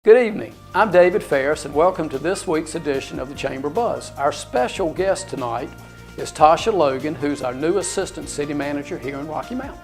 Good evening, I'm David Ferris and welcome to this week's edition of the Chamber Buzz. Our special guest tonight is Tasha Logan, who's our new Assistant City Manager here in Rocky Mount.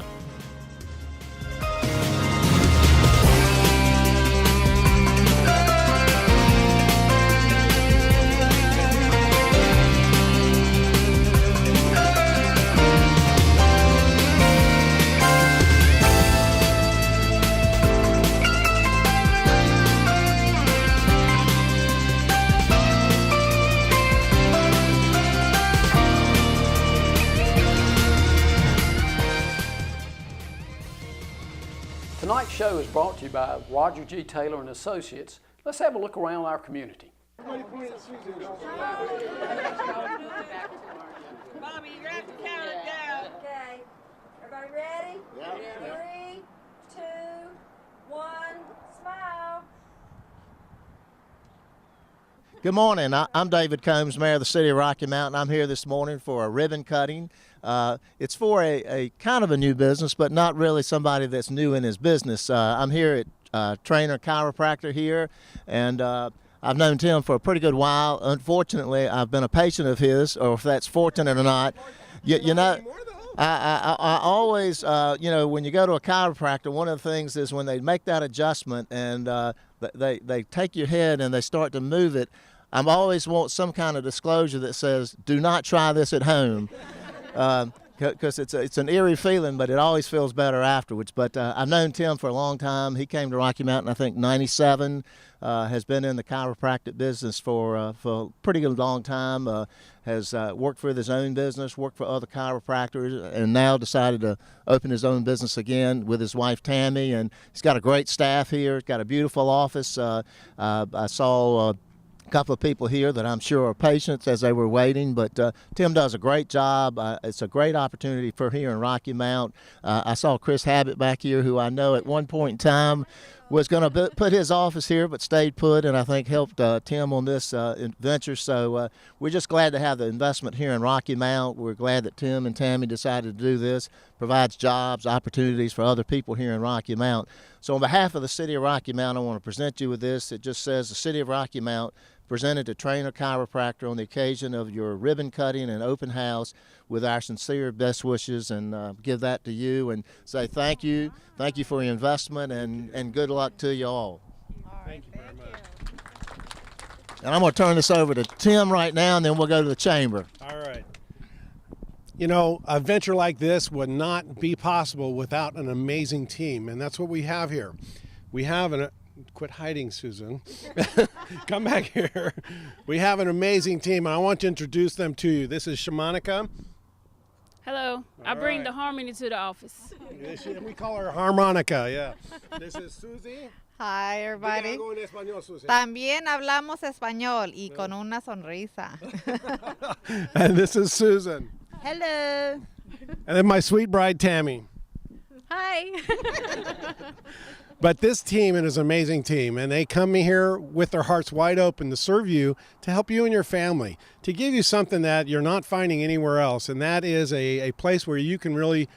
Tonight's show is brought to you by Roger G. Taylor and Associates. Let's have a look around our community. Bobby, you're going to have to count it down. Okay. Everybody ready? Yeah. 3, 2, 1, smile. Good morning. I'm David Combs, Mayor of the City of Rocky Mount, and I'm here this morning for a ribbon cutting. It's for a kind of a new business, but not really somebody that's new in his business. I'm here at Trainer Chiropractor here, and I've known Tim for a pretty good while. Unfortunately, I've been a patient of his, or if that's fortunate or not. You know, I always, when you go to a chiropractor, one of the things is when they make that adjustment and they take your head and they start to move it, I always want some kind of disclosure that says, do not try this at home. Because it's an eerie feeling, but it always feels better afterwards. But I've known Tim for a long time. He came to Rocky Mountain, I think, '97. Has been in the chiropractic business for a pretty good long time. Has worked for his own business, worked for other chiropractors, and now decided to open his own business again with his wife Tammy. And he's got a great staff here. He's got a beautiful office. I saw a couple of people here that I'm sure are patients as they were waiting, but Tim does a great job. It's a great opportunity for here in Rocky Mount. I saw Chris Habit back here, who I know at one point in time was going to put his office here, but stayed put, and I think helped Tim on this venture. So we're just glad to have the investment here in Rocky Mount. We're glad that Tim and Tammy decided to do this. Provides jobs, opportunities for other people here in Rocky Mount. So on behalf of the City of Rocky Mount, I want to present you with this. It just says the City of Rocky Mount presented to Trainer Chiropractor on the occasion of your ribbon cutting and open house with our sincere best wishes, and give that to you and say thank you for your investment, and good luck to you all. Thank you very much. And I'm going to turn this over to Tim right now, and then we'll go to the chamber. All right. You know, a venture like this would not be possible without an amazing team, and that's what we have here. We have quit hiding, Susan. Come back here. We have an amazing team, and I want to introduce them to you. This is Shamanica. Hello. I bring the harmony to the office. We call her Harmonica, yeah. This is Susie. Hi, everybody. Diga algo en español, Susie. También hablamos español y con una sonrisa. And this is Susan. Hello. And then my sweet bride, Tammy. Hi. But this team is an amazing team, and they come here with their hearts wide open to serve you, to help you and your family, to give you something that you're not finding anywhere else, and that is a place where you can really,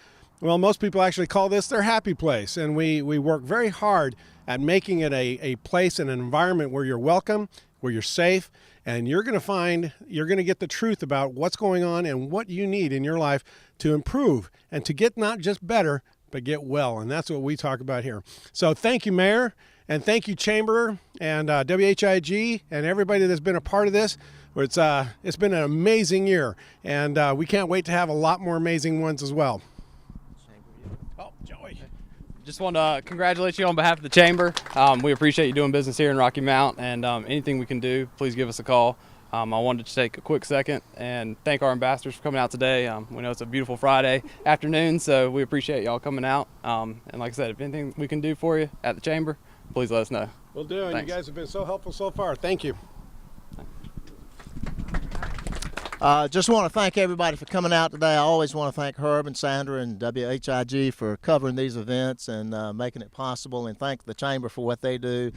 well, most people actually call this their happy place, and we work very hard at making it a place and an environment where you're welcome, where you're safe, and you're going to get the truth about what's going on and what you need in your life to improve and to get not just better, but get well, and that's what we talk about here. So thank you, Mayor, and thank you, Chamber, and WHIG, and everybody that's been a part of this. It's been an amazing year, and we can't wait to have a lot more amazing ones as well. Oh, Joey. Just want to congratulate you on behalf of the Chamber. We appreciate you doing business here in Rocky Mount, and anything we can do, please give us a call. I wanted to take a quick second and thank our ambassadors for coming out today. We know it's a beautiful Friday afternoon, so we appreciate y'all coming out. And like I said, if anything we can do for you at the Chamber, please let us know. Will do, and you guys have been so helpful so far. Thank you. Just want to thank everybody for coming out today. I always want to thank Herb and Sandra and WHIG for covering these events and making it possible, and thank the Chamber for what they do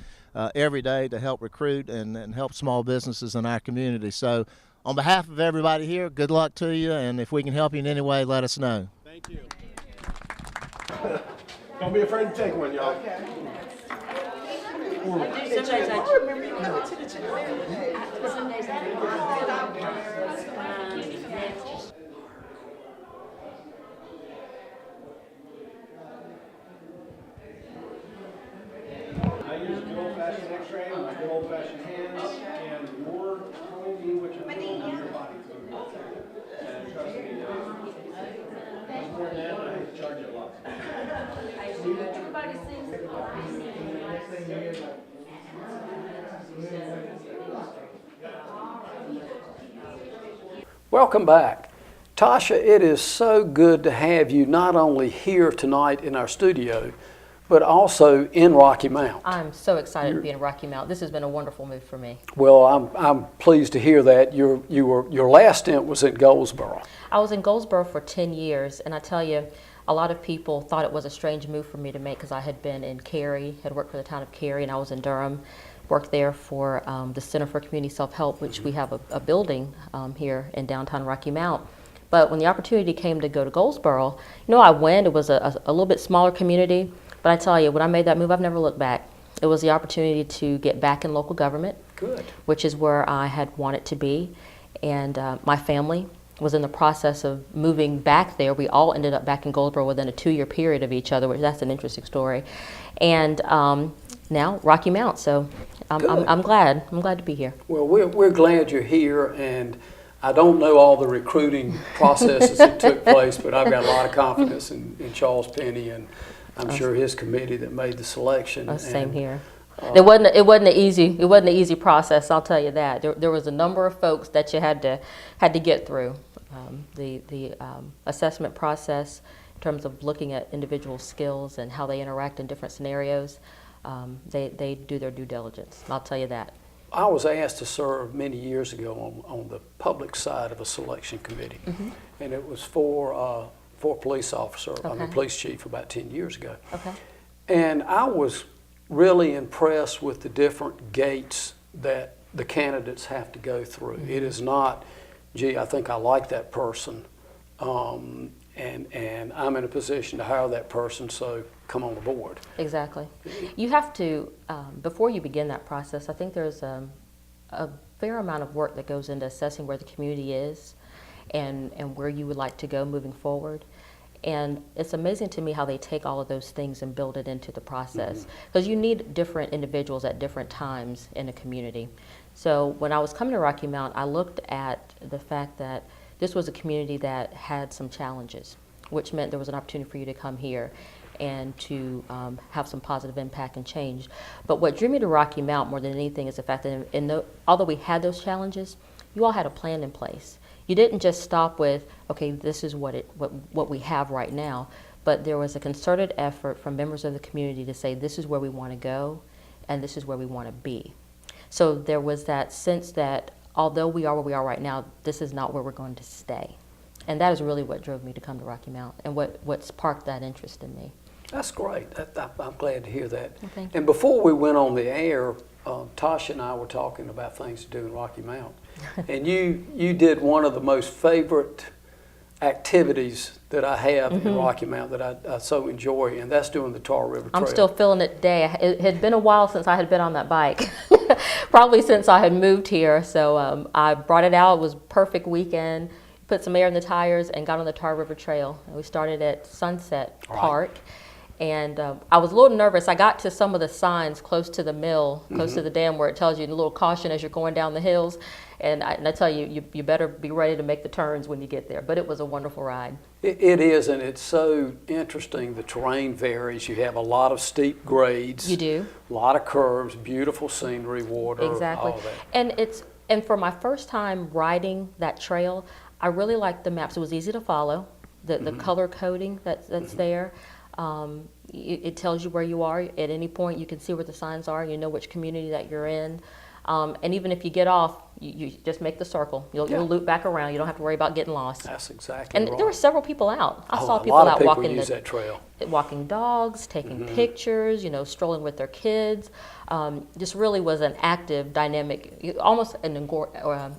every day to help recruit and help small businesses in our community. So on behalf of everybody here, good luck to you, and if we can help you in any way, let us know. Thank you. Don't be afraid to take one, y'all. Okay. I use good old-fashioned X-ray, my good old-fashioned hands, and more telling me what you're doing than your body's doing. And trust me, much more than that, I have to charge you a lot. Welcome back. Tasha, it is so good to have you not only here tonight in our studio, but also in Rocky Mount. I'm so excited to be in Rocky Mount. This has been a wonderful move for me. Well, I'm pleased to hear that. Your last stint was in Goldsboro. I was in Goldsboro for 10 years, and I tell you, a lot of people thought it was a strange move for me to make because I had been in Cary, had worked for the town of Cary, and I was in Durham, worked there for the Center for Community Self-Help, which we have a building here in downtown Rocky Mount. But when the opportunity came to go to Goldsboro, I went. It was a little bit smaller community, but I tell you, when I made that move, I've never looked back. It was the opportunity to get back in local government, Good. which is where I had wanted to be, and my family was in the process of moving back there. We all ended up back in Goldsboro within a 2-year period of each other, which that's an interesting story. And now Rocky Mount, so I'm glad. I'm glad to be here. Well, we're glad you're here, and I don't know all the recruiting processes that took place, but I've got a lot of confidence in Charles Penny, and I'm sure his committee that made the selection. Same here. It wasn't an easy process. I'll tell you that. There was a number of folks that you had to get through. The assessment process, in terms of looking at individual skills and how they interact in different scenarios, they do their due diligence. I'll tell you that. I was asked to serve many years ago on the public side of a selection committee, and it was for police officer, police chief about 10 years ago. Okay. And I was really impressed with the different gates that the candidates have to go through. It is not, gee, I think I like that person, and I'm in a position to hire that person, so come on board. Exactly. You have to, before you begin that process, I think there's a fair amount of work that goes into assessing where the community is and where you would like to go moving forward. And it's amazing to me how they take all of those things and build it into the process. Because you need different individuals at different times in a community. So when I was coming to Rocky Mount, I looked at the fact that this was a community that had some challenges, which meant there was an opportunity for you to come here and to have some positive impact and change. But what drew me to Rocky Mount more than anything is the fact that although we had those challenges, you all had a plan in place. You didn't just stop with, okay, this is what we have right now, but there was a concerted effort from members of the community to say, this is where we want to go, and this is where we want to be. So there was that sense that although we are where we are right now, this is not where we're going to stay. And that is really what drove me to come to Rocky Mount and what sparked that interest in me. That's great. I'm glad to hear that. Well, thank you. And before we went on the air, Tasha and I were talking about things to do in Rocky Mount. And you did one of the most favorite activities that I have in Rocky Mount that I so enjoy, and that's doing the Tar River Trail. I'm still feeling it today. It had been a while since I had been on that bike, probably since I had moved here. So I brought it out. It was a perfect weekend. Put some air in the tires and got on the Tar River Trail. And we started at Sunset Park. And I was a little nervous. I got to some of the signs close to the mill, close to the dam, where it tells you a little caution as you're going down the hills. And I tell you, you better be ready to make the turns when you get there. But it was a wonderful ride. It is, and it's so interesting. The terrain varies. You have a lot of steep grades. You do. A lot of curves, beautiful scenery, water, exactly. all that. And for my first time riding that trail, I really liked the maps. It was easy to follow. The color coding that's there. It tells you where you are. At any point, you can see where the signs are. You know which community that you're in. And even if you get off, you just make the circle. You'll loop back around. You don't have to worry about getting lost. That's exactly right. And there were several people out. I saw a people lot of out people walking. Use that trail. walking dogs, taking pictures, you know, strolling with their kids. Just really was an active, dynamic, almost an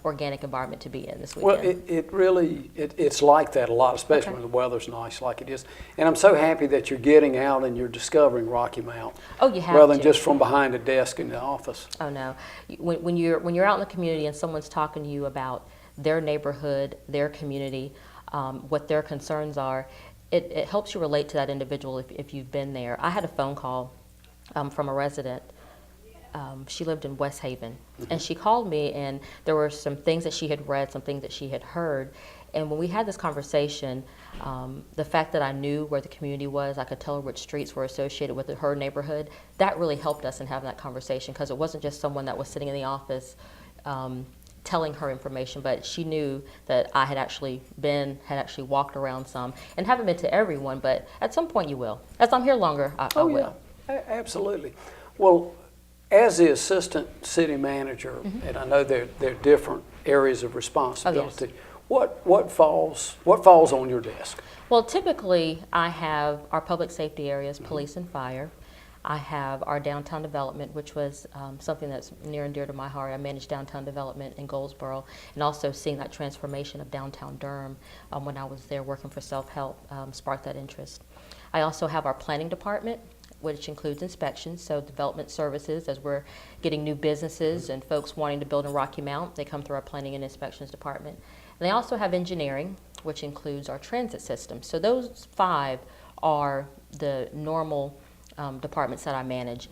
organic environment to be in this Well, weekend. it really, it's like that a lot, especially when the weather's nice like it is. And I'm so happy that you're getting out and you're discovering Rocky Mount. Oh, you have rather than to. just from behind a desk in the office. Oh no, when you're out in the community and someone's talking to you about their neighborhood, their community, what their concerns are, it helps you relate to that individual if you've been there. I had a phone call from a resident. She lived in West Haven, and she called me, and there were some things that she had read, some things that she had heard. And when we had this conversation, the fact that I knew where the community was, I could tell her which streets were associated with her neighborhood, that really helped us in having that conversation, because it wasn't just someone that was sitting in the office telling her information, but she knew that I had actually walked around some, and haven't been to everyone, but at some point you will. As I'm here longer, I will. Yeah, absolutely. Well, as the assistant city manager, and I know there are different areas of responsibility, what falls on your desk? Well, typically I have our public safety areas, police and fire. I have our downtown development, which was something that's near and dear to my heart. I managed downtown development in Goldsboro, and also seeing that transformation of downtown Durham when I was there working for self-help sparked that interest. I also have our planning department, which includes inspections, so development services. As we're getting new businesses and folks wanting to build in Rocky Mount, they come through our planning and inspections department. And they also have engineering, which includes our transit system. So those 5 are the normal departments that I manage.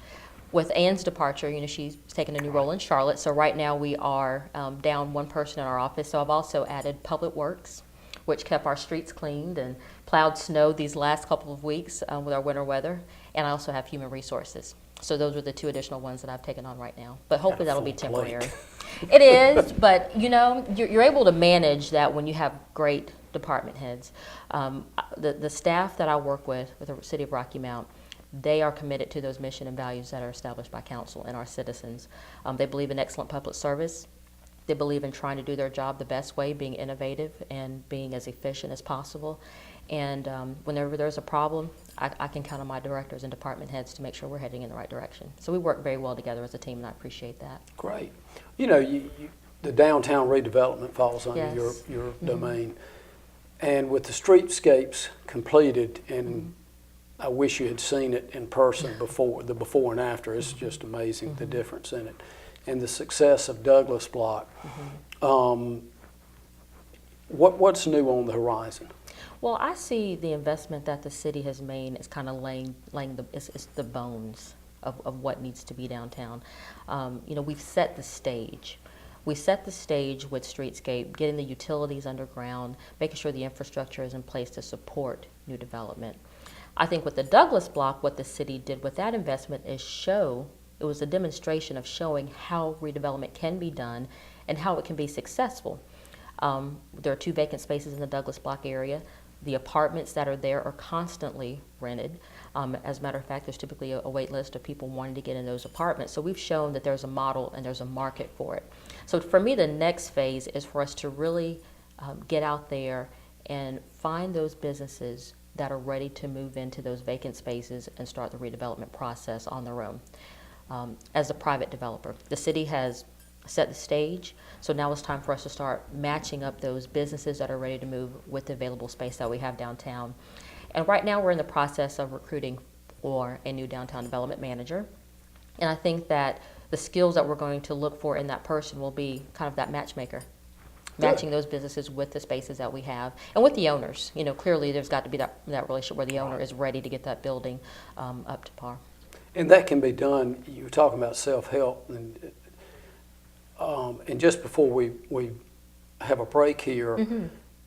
With Ann's departure, you know, she's taken a new role in Charlotte, so right now we are down 1 person in our office. So I've also added Public Works, which kept our streets cleaned and plowed snow these last couple of weeks with our winter weather. And I also have Human Resources. So those are the 2 additional ones that I've taken on right now. But hopefully that'll be temporary. It is, but you know, you're able to manage that when you have great department heads. The staff that I work with the City of Rocky Mount, they are committed to those mission and values that are established by council and our citizens. They believe in excellent public service. They believe in trying to do their job the best way, being innovative and being as efficient as possible. And whenever there's a problem, I can count on my directors and department heads to make sure we're heading in the right direction. So we work very well together as a team, and I appreciate that. Great. You know, the downtown redevelopment falls under Yes. your domain. And with the streetscapes completed, and I wish you had seen it in person before, the before and after. It's just amazing, the difference in it. And the success of Douglas Block. What's new on the horizon? Well, I see the investment that the city has made is kind of laying it's the bones of what needs to be downtown. You know, we've set the stage. We set the stage with streetscape, getting the utilities underground, making sure the infrastructure is in place to support new development. I think with the Douglas Block, what the city did with that investment is it was a demonstration of showing how redevelopment can be done and how it can be successful. There are 2 vacant spaces in the Douglas Block area. The apartments that are there are constantly rented. As a matter of fact, there's typically a wait list of people wanting to get in those apartments. So we've shown that there's a model and there's a market for it. So for me, the next phase is for us to really get out there and find those businesses that are ready to move into those vacant spaces and start the redevelopment process on their own. As a private developer, the city has set the stage, so now it's time for us to start matching up those businesses that are ready to move with the available space that we have downtown. And right now we're in the process of recruiting for a new downtown development manager. And I think that the skills that we're going to look for in that person will be kind of that matchmaker, matching those businesses with the spaces that we have and with the owners. You know, clearly there's got to be that relationship where the owner is ready to get that building up to par. And that can be done. You were talking about self-help, and just before we have a break here,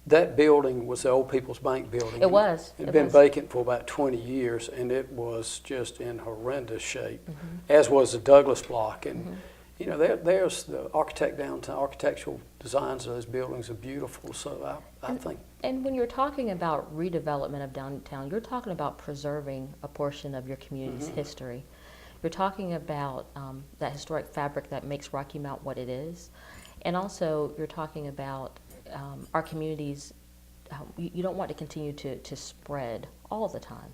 that building was the Old People's Bank building. It was. It had been vacant for about 20 years, and it was just in horrendous shape, as was the Douglas Block. And you know, there's the architectural designs of those buildings are beautiful. So I think. And when you're talking about redevelopment of downtown, you're talking about preserving a portion of your community's history. You're talking about that historic fabric that makes Rocky Mount what it is. And also, you're talking about our communities. You don't want to continue to spread all the time.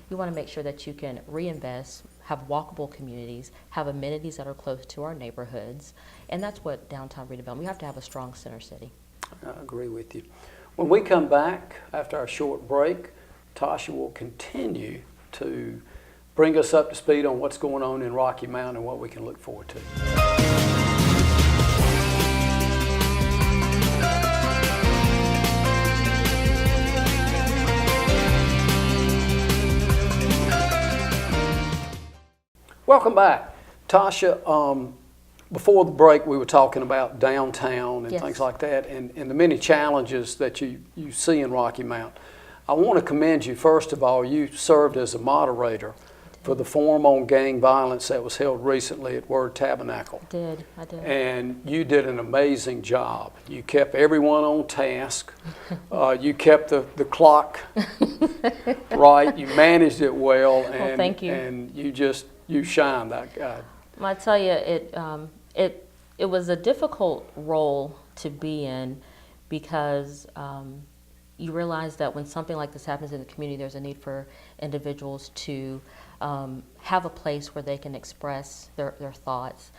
you want to make sure that you can reinvest, have walkable communities, have amenities that are close to our neighborhoods, and that's what downtown redevelopment, we have to have a strong center city. I agree with you. When we come back after our short break, Tasha will continue to bring us up to speed on what's going on in Rocky Mount and what we can look forward to. Welcome back. Tasha, before the break we were talking about downtown and Yes. things like that and the many challenges that you see in Rocky Mount. I want to commend you, first of all. You served as a moderator for the forum on gang violence that was held recently at Word Tabernacle. I did. And you did an amazing job. You kept everyone on task. You kept the clock right. You managed it well. And, thank you. And you shined. I tell you, it was a difficult role to be in because you realize that when something like this happens in the community, there's a need for individuals to have a place where they can express their thoughts.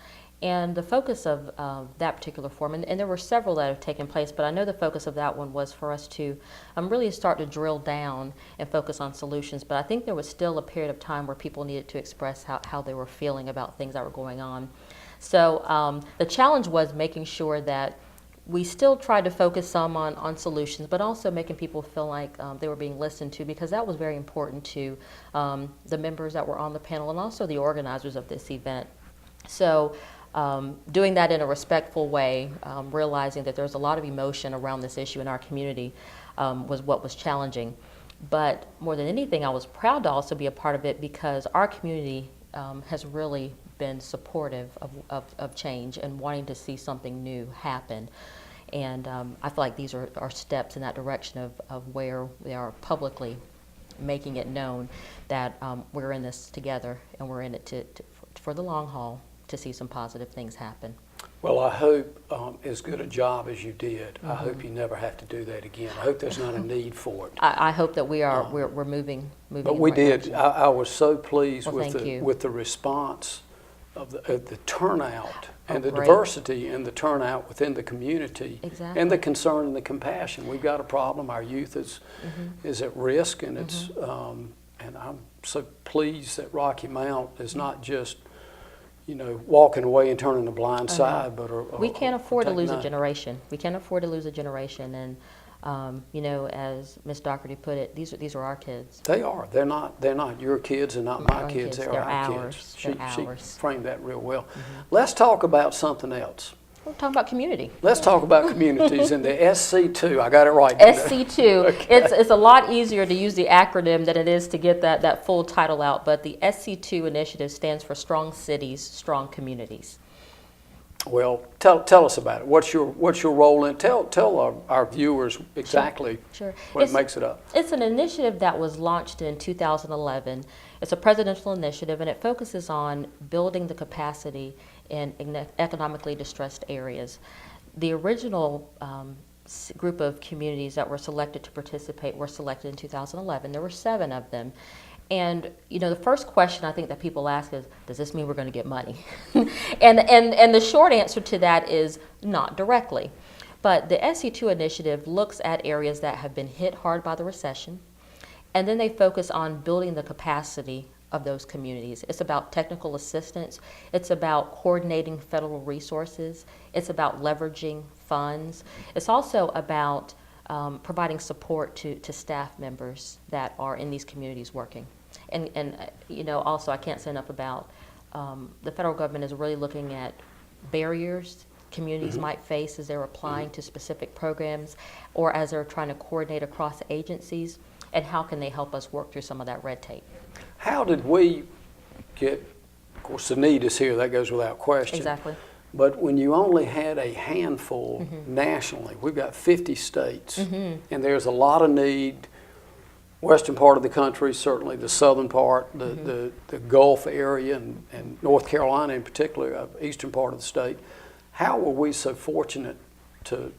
And the focus of that particular forum, and there were several that have taken place, but I know the focus of that one was for us to really start to drill down and focus on solutions. But I think there was still a period of time where people needed to express how they were feeling about things that were going on. So the challenge was making sure that we still tried to focus some on solutions, but also making people feel like they were being listened to, because that was very important to the members that were on the panel and also the organizers of this event. So doing that in a respectful way, realizing that there's a lot of emotion around this issue in our community was what was challenging. But more than anything, I was proud to also be a part of it because our community has really been supportive of change and wanting to see something new happen. And I feel like these are steps in that direction of where we are publicly making it known that we're in this together and we're in it for the long haul to see some positive things happen. Well, I hope as good a job as you did, I hope you never have to do that again. I hope there's not a need for it. I hope that we're moving. But we did. I was so pleased Well, with the response of the turnout and the great. diversity and the turnout within the community. Exactly. And the concern and the compassion. We've got a problem. Our youth is at risk, and it's and I'm so pleased that Rocky Mount is not just walking away and turning a blind side, but we can't afford to lose a taking generation. We can't afford to lose a generation, and as Ms. Doherty put it, these are our kids. They are. They're not your kids and not my kids. They're our ours. kids. They're She ours. framed that real well. Let's talk about something else. We're talking about community. Let's talk about communities in the SC2. I got it right. didn't I? SC2. Okay. It's a lot easier to use the acronym than it is to get that full title out, but the SC2 initiative stands for Strong Cities, Strong Communities. Well, tell us about it. What's your role in? Tell our viewers exactly Sure. what makes it up. It's an initiative that was launched in 2011. It's a presidential initiative, and it focuses on building the capacity in economically distressed areas. The original group of communities that were selected to participate were selected in 2011. There were 7 of them. And the first question I think that people ask is, does this mean we're going to get money? and the short answer to that is not directly. But the SC2 initiative looks at areas that have been hit hard by the recession, and then they focus on building the capacity of those communities. It's about technical assistance. It's about coordinating federal resources. It's about leveraging funds. It's also about providing support to staff members that are in these communities working. And also I can't say enough about the federal government is really looking at barriers communities might face as they're applying to specific programs or as they're trying to coordinate across agencies, and how can they help us work through some of that red tape. How did we get, of course the need is here, that goes without question. Exactly. But when you only had a handful nationally, we've got 50 states, and there's a lot of need. Western part of the country, certainly the southern part, the Gulf area, and North Carolina in particular, eastern part of the state. How were we so fortunate to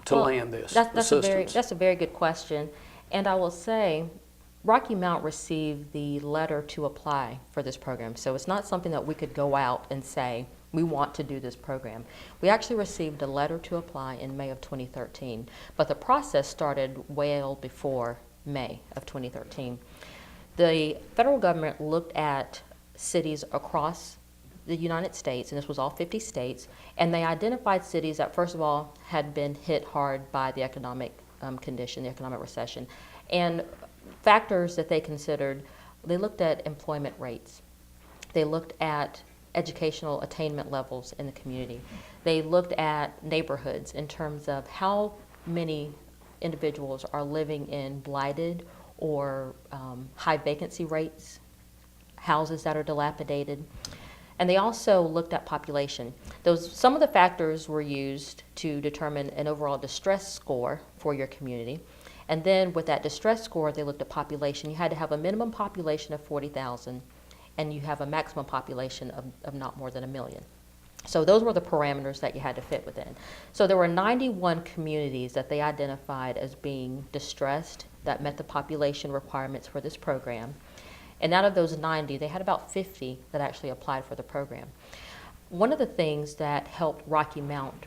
land this assistance? That's a very good question. And I will say, Rocky Mount received the letter to apply for this program. So it's not something that we could go out and say, we want to do this program. We actually received a letter to apply in May of 2013, but the process started well before May of 2013. The federal government looked at cities across the United States, and this was all 50 states, and they identified cities that, first of all, had been hit hard by the economic condition, the economic recession. And factors that they considered, they looked at employment rates. They looked at educational attainment levels in the community. They looked at neighborhoods in terms of how many individuals are living in blighted or high vacancy rates, houses that are dilapidated. And they also looked at population. Some of the factors were used to determine an overall distress score for your community. And then with that distress score, they looked at population. You had to have a minimum population of 40,000, and you have a maximum population of not more than 1 million. So those were the parameters that you had to fit within. So there were 91 communities that they identified as being distressed that met the population requirements for this program. And out of those 90, they had about 50 that actually applied for the program. One of the things that helped Rocky Mount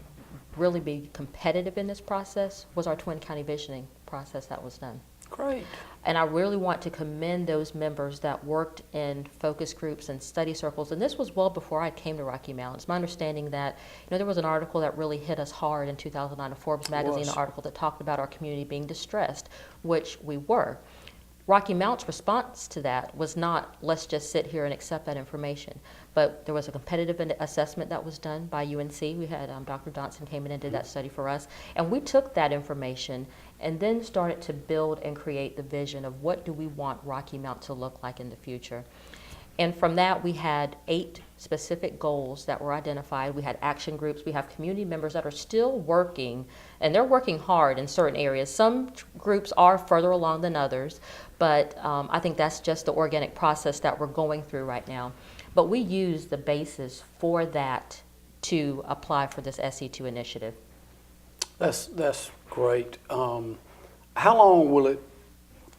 really be competitive in this process was our Twin County visioning process that was done. Great. And I really want to commend those members that worked in focus groups and study circles. And this was well before I came to Rocky Mount. It's my understanding that there was an article that really hit us hard in 2009, a Forbes magazine article that talked about our community being distressed, which we were. Rocky Mount's response to that was not, let's just sit here and accept that information. But there was a competitive assessment that was done by UNC. We had Dr. Johnson came in and did that study for us. And we took that information and then started to build and create the vision of what do we want Rocky Mount to look like in the future. And from that, we had 8 specific goals that were identified. We had action groups. We have community members that are still working, and they're working hard in certain areas. Some groups are further along than others, but I think that's just the organic process that we're going through right now. But we use the basis for that to apply for this SE2 initiative. That's great. How long will it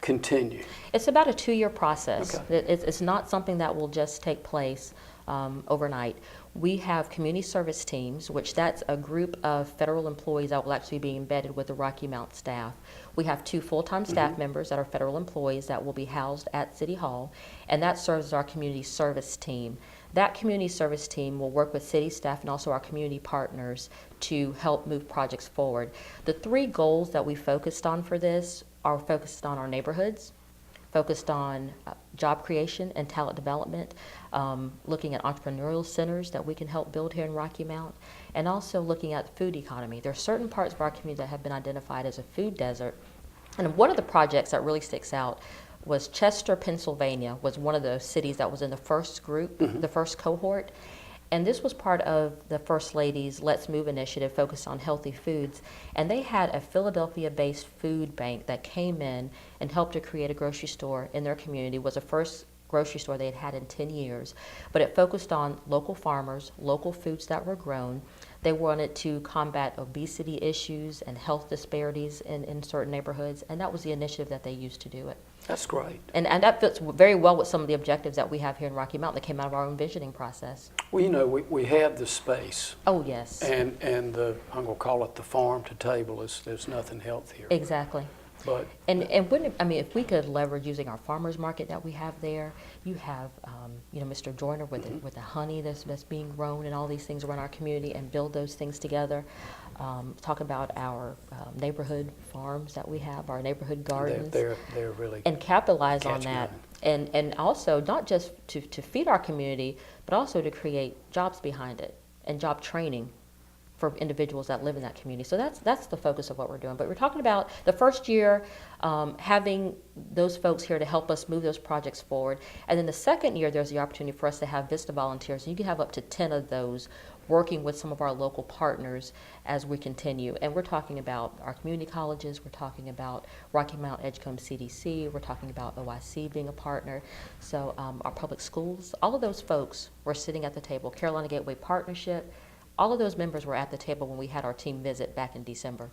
continue? It's about a 2-year process. Okay. It's not something that will just take place overnight. We have community service teams, which that's a group of federal employees that will actually be embedded with the Rocky Mount staff. We have 2 full-time staff members that are federal employees that will be housed at City Hall, and that serves as our community service team. That community service team will work with city staff and also our community partners to help move projects forward. The 3 goals that we focused on for this are focused on our neighborhoods, focused on job creation and talent development, looking at entrepreneurial centers that we can help build here in Rocky Mount, and also looking at the food economy. There are certain parts of our community that have been identified as a food desert. And one of the projects that really sticks out was Chester, Pennsylvania, was one of those cities that was in the first group, the first cohort. And this was part of the First Lady's Let's Move initiative focused on healthy foods. And they had a Philadelphia-based food bank that came in and helped to create a grocery store in their community. It was the first grocery store they had had in 10 years. But it focused on local farmers, local foods that were grown. They wanted to combat obesity issues and health disparities in certain neighborhoods. And that was the initiative that they used to do it. That's great. And that fits very well with some of the objectives that we have here in Rocky Mount that came out of our own visioning process. Well, we have the space. Oh, yes. And I'm going to call it the farm to table. There's nothing healthier. Exactly. But if we could leverage using our farmers market that we have there, you have Mr. Joyner with the honey that's being grown and all these things around our community, and build those things together. Talk about our neighborhood farms that we have, our neighborhood gardens. They're really and capitalize on that, and also not just to feed our community, but also to create jobs behind it and job training for individuals that live in that community. So that's the focus of what we're doing. But we're talking about the first year, having those folks here to help us move those projects forward. And then the second year, there's the opportunity for us to have VISTA volunteers. And you can have up to 10 of those working with some of our local partners as we continue. And we're talking about our community colleges, we're talking about Rocky Mount Edgecombe CDC, we're talking about OIC being a partner. So our public schools, all of those folks were sitting at the table. Carolina Gateway Partnership, all of those members were at the table when we had our team visit back in December.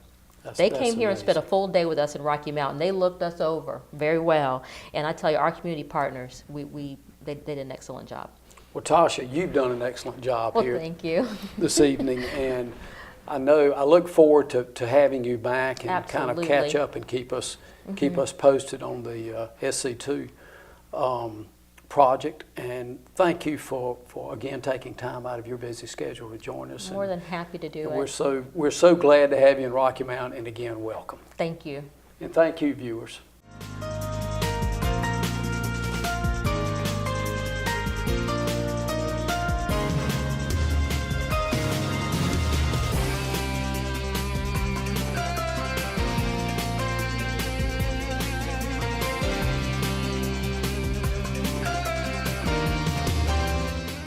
They That's came here and spent a amazing. full day with us in Rocky Mountain. They looked us over very well. And I tell you, our community partners, they did an excellent job. Well, Tasha, you've done an excellent job Well, here thank you. this evening, and I look forward to having you back and kind of Absolutely. catch up and keep us posted on the SC2 project. And thank you for again taking time out of your busy schedule to join us. More than happy to do And it. we're so glad to have you in Rocky Mount, and again, welcome. Thank you. And thank you, viewers.